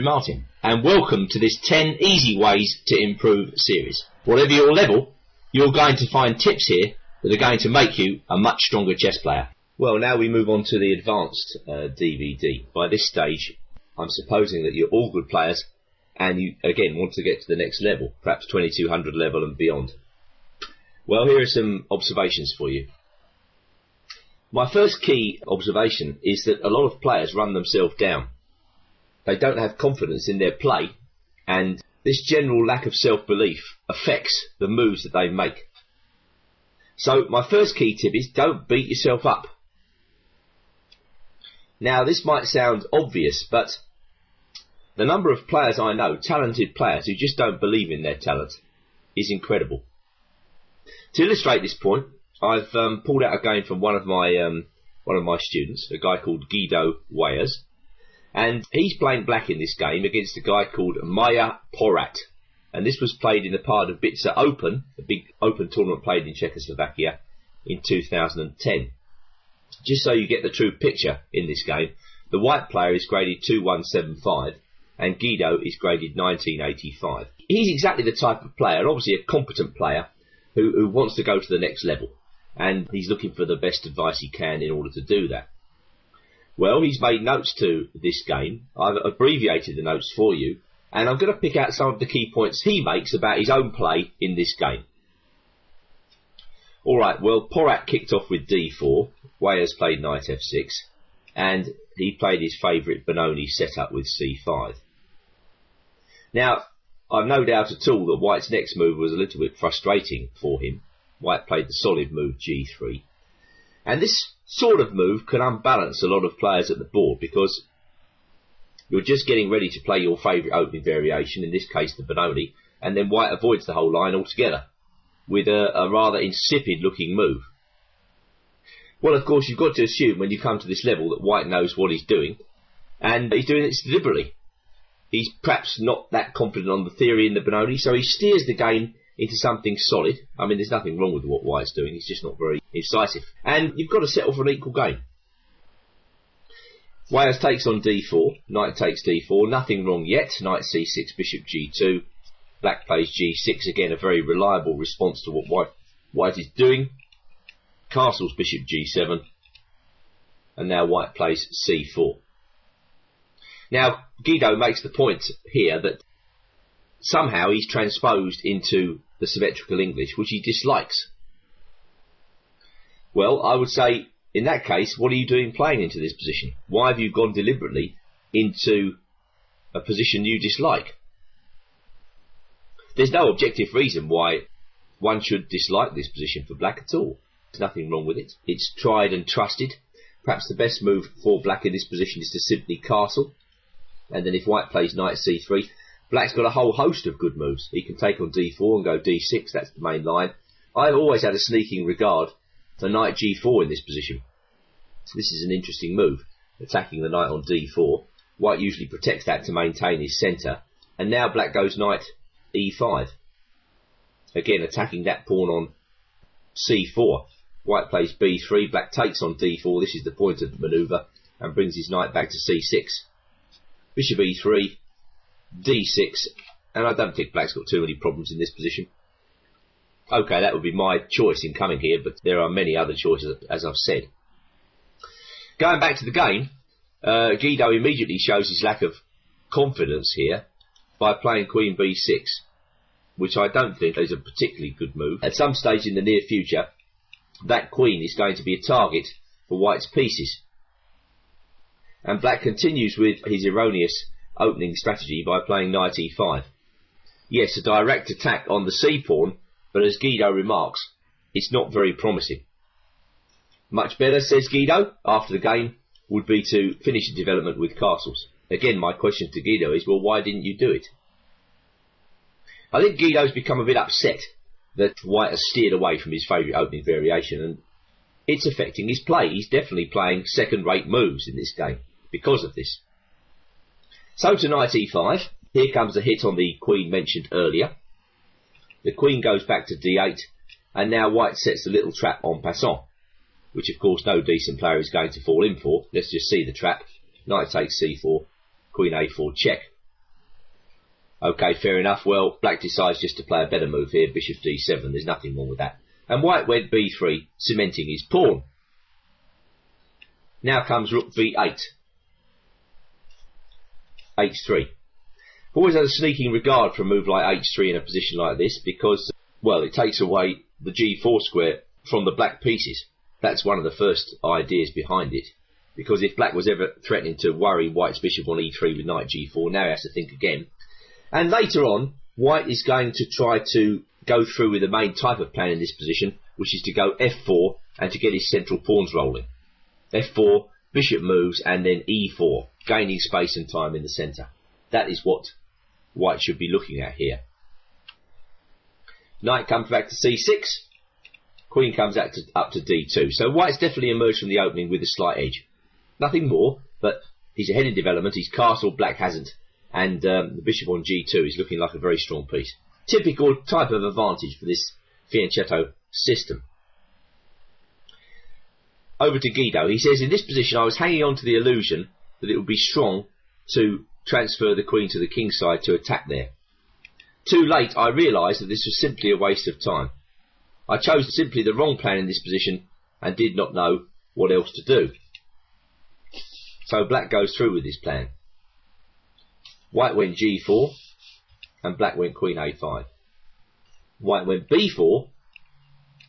Martin, and welcome to this 10 easy ways to improve series. Whatever your level, you're going to find tips here that are going to make you a much stronger chess player. Well, now we move on to the advanced DVD. By this stage, I'm supposing that you're all good players and you, again, want to get to the next level, perhaps 2200 level and beyond. Well, here are some observations for you. My first key observation is that a lot of players run themselves down. They don't have confidence in their play, and this general lack of self-belief affects the moves that they make. So my first key tip is don't beat yourself up. Now this might sound obvious, but the number of players I know, talented players, who just don't believe in their talent is incredible. To illustrate this point, I've pulled out a game from one of my students, a guy called Guido Weyers. And he's playing black in this game against a guy called Maya Porat. And this was played in the Pardubice Open, a big open tournament played in Czechoslovakia in 2010. Just so you get the true picture in this game, the white player is graded 2175 and Guido is graded 1985. He's exactly the type of player, and obviously a competent player, who wants to go to the next level. And he's looking for the best advice he can in order to do that. Well, he's made notes to this game. I've abbreviated the notes for you, and I'm going to pick out some of the key points he makes about his own play in this game. Alright, well, Porat kicked off with d4, Weyers played knight f6, and he played his favourite Benoni setup with c5. Now, I've no doubt at all that White's next move was a little bit frustrating for him. White played the solid move g3. And this sort of move can unbalance a lot of players at the board, because you're just getting ready to play your favourite opening variation, in this case the Benoni, and then White avoids the whole line altogether with a rather insipid looking move. Well, of course, you've got to assume when you come to this level that White knows what he's doing, and he's doing it deliberately. He's perhaps not that confident on the theory in the Benoni, so he steers the game into something solid. I mean, there's nothing wrong with what White's doing, he's just not very incisive. And you've got to settle for an equal game. Weyers takes on d4, knight takes d4, nothing wrong yet, knight c6, bishop g2, black plays g6, again a very reliable response to what White is doing. Castles bishop g7, and now White plays c4. Now, Guido makes the point here that somehow he's transposed into the symmetrical English, which he dislikes. Well, I would say, in that case, what are you doing playing into this position? Why have you gone deliberately into a position you dislike? There's no objective reason why one should dislike this position for black at all. There's nothing wrong with it. It's tried and trusted. Perhaps the best move for black in this position is to simply castle. And then if White plays knight c3, black's got a whole host of good moves. He can take on d4 and go d6, that's the main line. I've always had a sneaking regard for knight g4 in this position. So this is an interesting move, attacking the knight on d4. White usually protects that to maintain his centre. And now black goes knight e5. Again, attacking that pawn on c4. White plays b3, black takes on d4, this is the point of the manoeuvre, and brings his knight back to c6. Bishop e3, d6, and I don't think black's got too many problems in this position. Okay, that would be my choice in coming here, but there are many other choices, as I've said. Going back to the game, Guido immediately shows his lack of confidence here by playing queen b6, which I don't think is a particularly good move. At some stage in the near future, that queen is going to be a target for White's pieces. And black continues with his erroneous opening strategy by playing knight e5. Yes, a direct attack on the c-pawn, but as Guido remarks, it's not very promising. Much better, says Guido, after the game, would be to finish the development with castles. Again, my question to Guido is, well, why didn't you do it? I think Guido's become a bit upset that White has steered away from his favourite opening variation, and it's affecting his play. He's definitely playing second-rate moves in this game because of this. So to knight e5, here comes a hit on the queen mentioned earlier. The queen goes back to d8, and now White sets a little trap en passant, which of course no decent player is going to fall in for. Let's just see the trap. Knight takes c4, queen a4 check. Okay, fair enough. Well, black decides just to play a better move here, bishop d7. There's nothing wrong with that. And white went b3, cementing his pawn. Now comes rook v8. h3. I've always had a sneaking regard for a move like h3 in a position like this because, well, it takes away the g4 square from the black pieces. That's one of the first ideas behind it. Because if black was ever threatening to worry white's bishop on e3 with knight g4, now he has to think again. And later on, white is going to try to go through with the main type of plan in this position, which is to go f4 and to get his central pawns rolling. f4, bishop moves, and then e4, gaining space and time in the centre. That is what white should be looking at here. Knight comes back to c6, queen comes up to d2. So white's definitely emerged from the opening with a slight edge. Nothing more, but he's ahead in development. He's castled, black hasn't. And the bishop on g2 is looking like a very strong piece. Typical type of advantage for this fianchetto system. Over to Guido. He says, in this position I was hanging on to the illusion that it would be strong to transfer the queen to the king side to attack there. Too late I realised that this was simply a waste of time. I chose simply the wrong plan in this position and did not know what else to do. So black goes through with his plan. White went g4 and black went queen a5. White went b4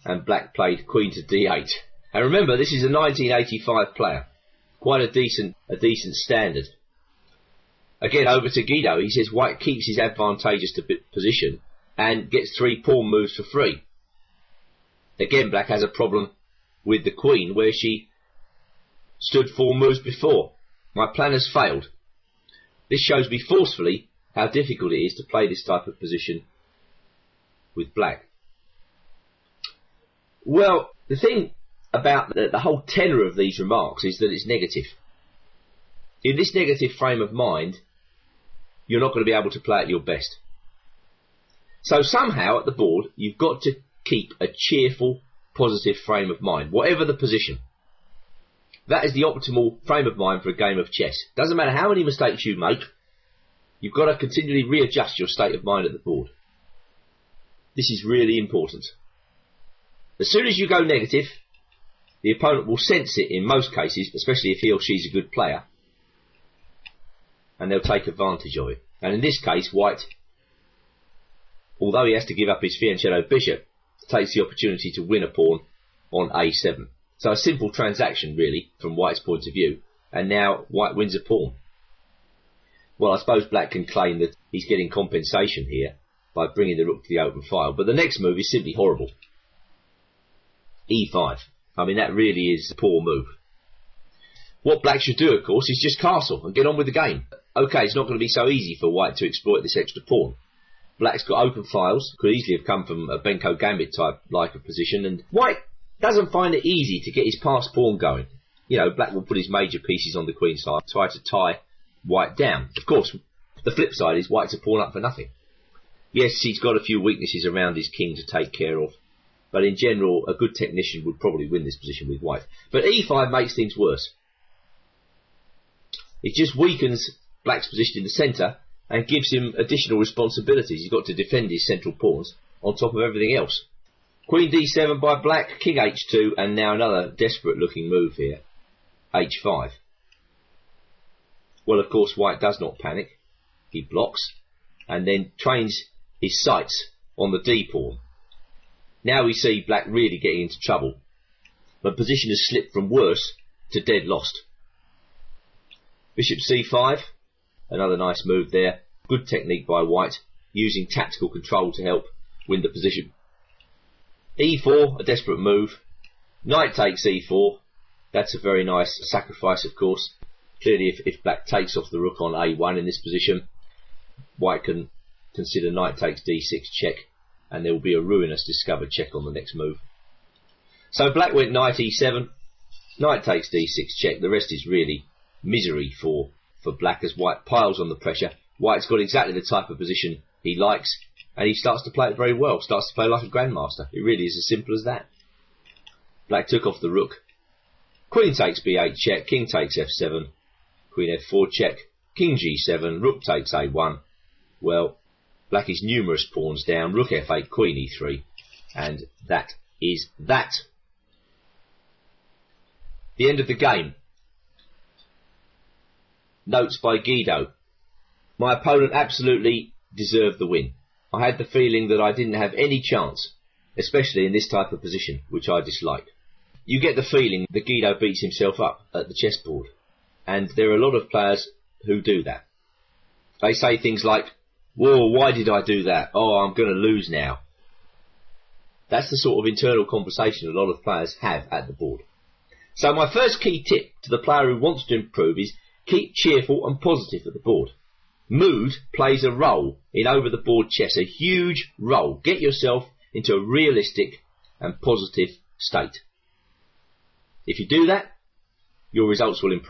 and black played queen to d8. And remember, this is a 1985 player. Quite a decent standard. Again, over to Guido. He says white keeps his advantageous position and gets 3 pawn moves for free. Again, black has a problem with the queen where she stood 4 moves before. My plan has failed. This shows me forcefully how difficult it is to play this type of position with black. Well, the thing about the whole tenor of these remarks is that it's negative. In this negative frame of mind, you're not going to be able to play at your best. So somehow at the board, you've got to keep a cheerful, positive frame of mind, whatever the position. That is the optimal frame of mind for a game of chess. Doesn't matter how many mistakes you make, you've got to continually readjust your state of mind at the board. This is really important. As soon as you go negative, the opponent will sense it in most cases, especially if he or she's a good player, and they'll take advantage of it. And in this case, white, although he has to give up his fianchetto bishop, takes the opportunity to win a pawn on a7. So a simple transaction, really, from white's point of view, and now white wins a pawn. Well, I suppose black can claim that he's getting compensation here by bringing the rook to the open file, but the next move is simply horrible. e5. I mean, that really is a poor move. What black should do, of course, is just castle and get on with the game. Okay, it's not going to be so easy for white to exploit this extra pawn. Black's got open files, could easily have come from a Benko Gambit type like of position, and white doesn't find it easy to get his passed pawn going. You know, black will put his major pieces on the queen side, try to tie white down. Of course, the flip side is white's a pawn up for nothing. Yes, he's got a few weaknesses around his king to take care of, but in general, a good technician would probably win this position with white. But e5 makes things worse. It just weakens black's position in the centre and gives him additional responsibilities. He's got to defend his central pawns on top of everything else. Queen d7 by black, king h2, and now another desperate looking move here, h5. Well, of course, white does not panic. He blocks and then trains his sights on the d pawn. Now we see black really getting into trouble. The position has slipped from worse to dead lost. Bishop c5, another nice move there. Good technique by white, using tactical control to help win the position. e4, a desperate move. Knight takes e4. That's a very nice sacrifice, of course. Clearly, if black takes off the rook on a1 in this position, white can consider knight takes d6 check, and there will be a ruinous discovered check on the next move. So black went knight e7, knight takes d6 check. The rest is really misery for black as white piles on the pressure. White's got exactly the type of position he likes, and he starts to play it very well, starts to play like a grandmaster. It really is as simple as that. Black took off the rook. Queen takes b8 check, king takes f7, queen f4 check, king g7, rook takes a1, Well, black is numerous pawns down, rook f8, queen e3, and that is that. The end of the game. Notes by Guido. My opponent absolutely deserved the win. I had the feeling that I didn't have any chance, especially in this type of position, which I dislike. You get the feeling that Guido beats himself up at the chessboard, and there are a lot of players who do that. They say things like, "Whoa, why did I do that? Oh, I'm going to lose now." That's the sort of internal conversation a lot of players have at the board. So my first key tip to the player who wants to improve is keep cheerful and positive at the board. Mood plays a role in over-the-board chess, a huge role. Get yourself into a realistic and positive state. If you do that, your results will improve.